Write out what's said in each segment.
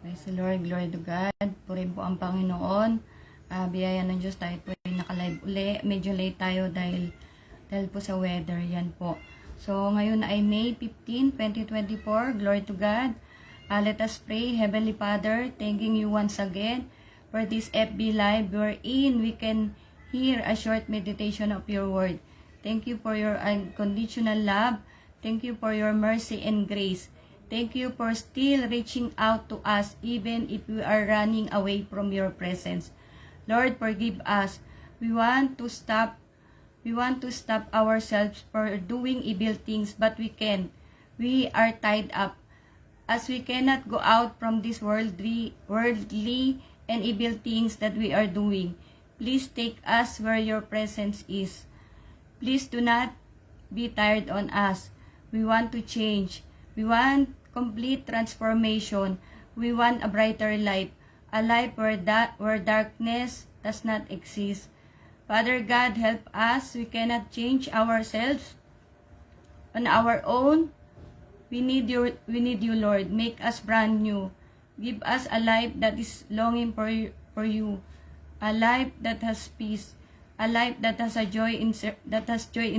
Praise the Lord, glory to God. Purihin po ang Panginoon. Biyaya ng Diyos, tayo po ay naka-live uli. Medyo late tayo dahil po sa weather. Yan po. So, ngayon ay May 15, 2024. Glory to God. Let us pray. Heavenly Father, thanking you once again for this FB Live wherein we can hear a short meditation of your word. Thank you for your unconditional love. Thank you for your mercy and grace. Thank you for still reaching out to us even if we are running away from your presence. Lord, forgive us. We want to stop ourselves for doing evil things, but we can't. We are tied up. As we cannot go out from these worldly and evil things that we are doing, please take us where your presence is. Please do not be tired on us. We want to change. We want complete transformation. We want a brighter life, a life where darkness does not exist. Father God, help us. We cannot change ourselves on our own. We need you, Lord. Make us brand new. Give us a life that is longing for you. A life that has peace. A life that has joy in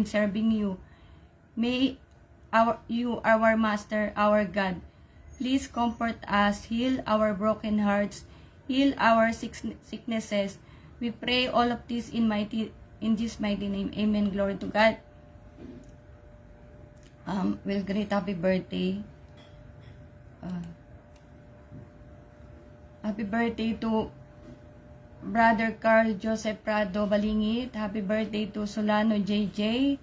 serving you. May you, our Master, our God, please comfort us, heal our broken hearts, heal our sicknesses. We pray all of this in this mighty name. Amen. Glory to God. We'll greet happy birthday. Happy birthday to Brother Carl Joseph Prado Balingit. Happy birthday to Solano JJ.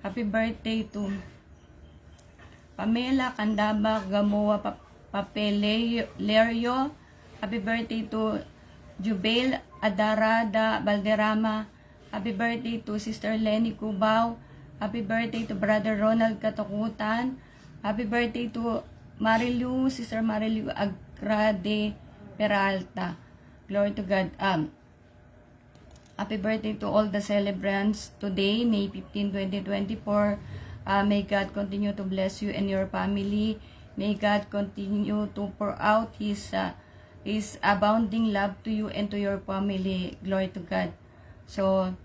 Happy birthday to Pamela Candaba Gamoa Papelerio. Happy birthday to Jubel Adarada Balderrama. Happy birthday to Sister Lenny Cubao. Happy birthday to Brother Ronald Katakutan. Happy birthday to Sister Marilu Agrade Peralta. Glory to God. Happy birthday to all the celebrants today, May 15, 2024. May God continue to bless you and your family. May God continue to pour out His abounding love to you and to your family. Glory to God. So,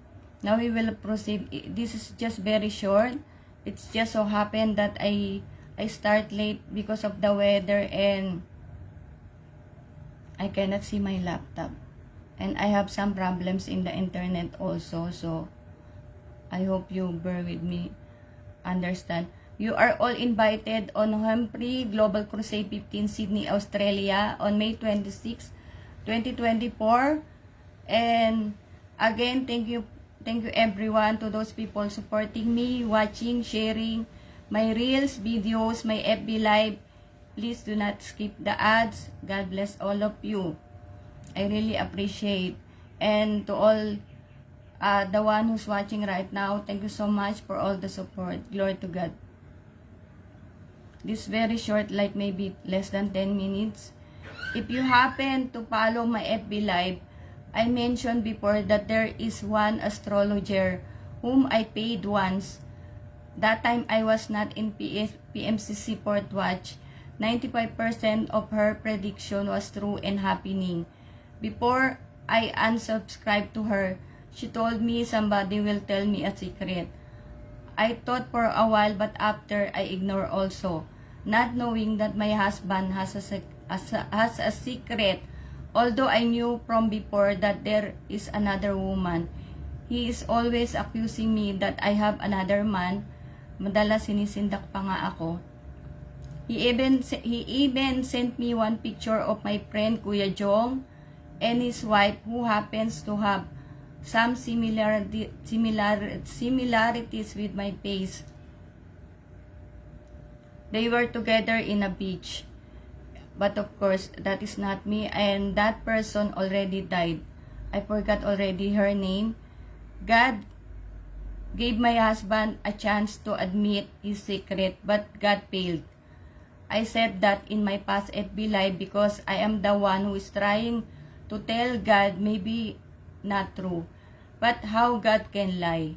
now we will proceed. This is just very short. It's just so happened that I start late because of the weather and I cannot see my laptop. And I have some problems in the internet also. So, I hope you bear with me. Understand. You are all invited on Humphrey Global Crusade 15 Sydney, Australia on May 26, 2024. And again, thank you everyone, to those people supporting me, watching, sharing my reels, videos, my FB live. Please do not skip the ads. God bless all of you. I really appreciate. And to all the one who's watching right now, thank you so much for all the support. Glory to God. This very short, like maybe less than 10 minutes. If you happen to follow my FB live, I mentioned before that there is one astrologer whom I paid once. That time I was not in PMCC Port Watch. 95% of her prediction was true and happening. Before I unsubscribed to her, she told me somebody will tell me a secret. I thought for a while, but after I ignore also, not knowing that my husband has a secret. Although I knew from before that there is another woman, he is always accusing me that I have another man. Madalas sinisindak pa nga ako. He even sent me one picture of my friend Kuya Jong and his wife, who happens to have some similarities with my face. They were together in a beach. But of course, that is not me, and that person already died. I forgot already her name. God gave my husband a chance to admit his secret, but God failed. I said that in my past FB live because I am the one who is trying to tell God maybe not true. But how God can lie?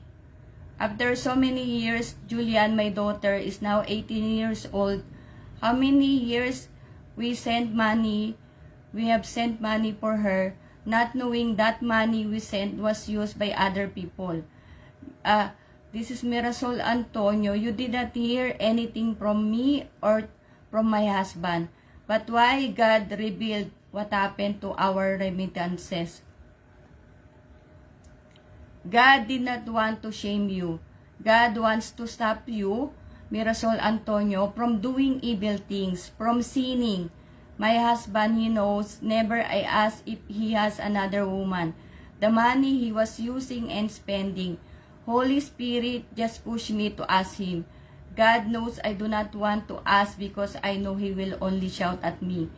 After so many years, Julian, my daughter, is now 18 years old. How many years we send money we have sent money for her, not knowing that money we sent was used by other people. This is Mirasol Antonio. You did not hear anything from me or from my husband. But why God revealed what happened to our remittances? God did not want to shame you. God wants to stop you, Mirasol Antonio, from doing evil things, from sinning. My husband, he knows, never I asked if he has another woman. The money he was using and spending. Holy Spirit just pushed me to ask him. God knows I do not want to ask because I know he will only shout at me.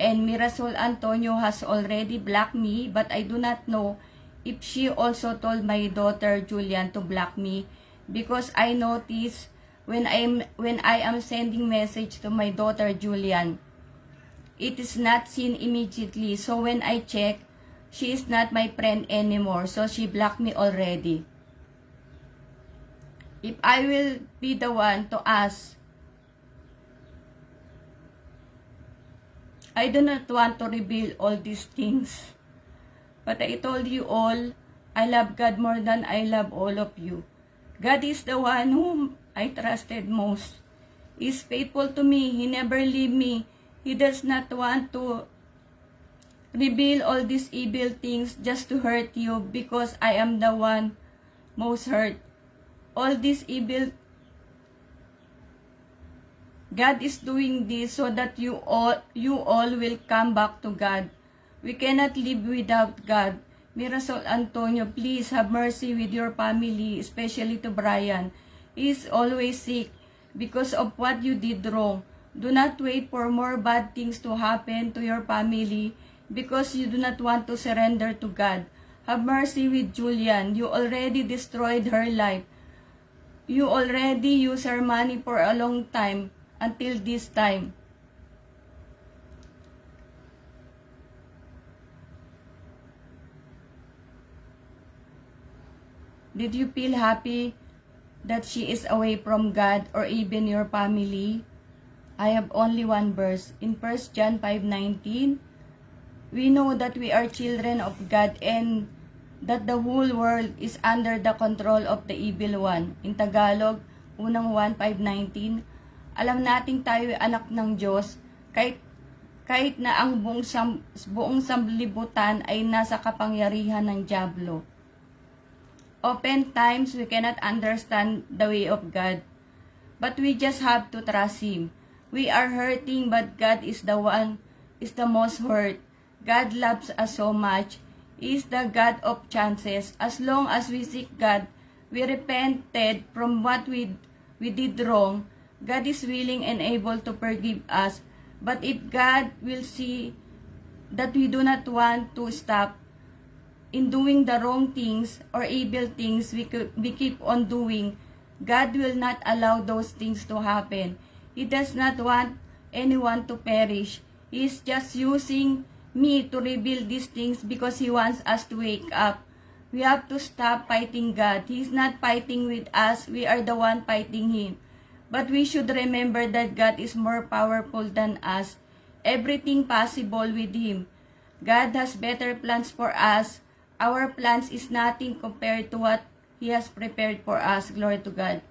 And Mirasol Antonio has already blocked me, but I do not know if she also told my daughter Julian to block me, because I notice when I am sending message to my daughter Julian, it is not seen immediately. So when I check, she is not my friend anymore. So she blocked me already. If I will be the one to ask, I do not want to reveal all these things. But I told you all, I love God more than I love all of you. God is the one whom I trusted most. He is faithful to me. He never leave me. He does not want to reveal all these evil things just to hurt you, because I am the one most hurt. All these evil, God is doing this so that you all will come back to God. We cannot live without God. Mirasol Antonio, please have mercy with your family, especially to Brian. He is always sick because of what you did wrong. Do not wait for more bad things to happen to your family because you do not want to surrender to God. Have mercy with Julian. You already destroyed her life. You already used her money for a long time until this time. Did you feel happy that she is away from God or even your family? I have only one verse. In 1 John 5:19, we know that we are children of God and that the whole world is under the control of the evil one. In Tagalog, unang 1:5-19, alam nating tayo ay anak ng Diyos kahit na ang buong sanlibutan ay nasa kapangyarihan ng dyablo. Oftentimes, we cannot understand the way of God, but we just have to trust Him. We are hurting, but God is the most hurt. God loves us so much. He is the God of chances. As long as we seek God, we repented from what we did wrong, God is willing and able to forgive us. But if God will see that we do not want to stop in doing the wrong things or evil things we keep on doing, God will not allow those things to happen. He does not want anyone to perish. He is just using me to reveal these things because He wants us to wake up. We have to stop fighting God. He is not fighting with us. We are the one fighting Him. But we should remember that God is more powerful than us. Everything possible with Him. God has better plans for us. Our plans is nothing compared to what He has prepared for us. Glory to God.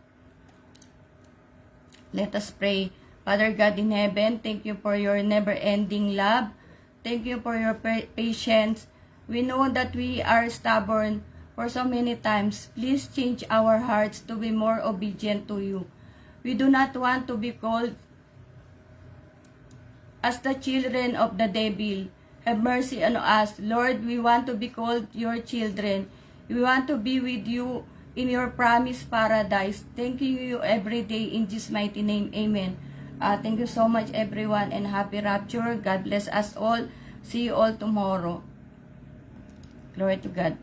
Let us pray. Father God in heaven, thank you for your never-ending love. Thank you for your patience. We know that we are stubborn for so many times. Please change our hearts to be more obedient to you. We do not want to be called as the children of the devil. Have mercy on us. Lord, we want to be called your children. We want to be with you in your promised paradise. Thank you every day in Jesus' mighty name. Amen. Thank you so much everyone and happy rapture. God bless us all. See you all tomorrow. Glory to God.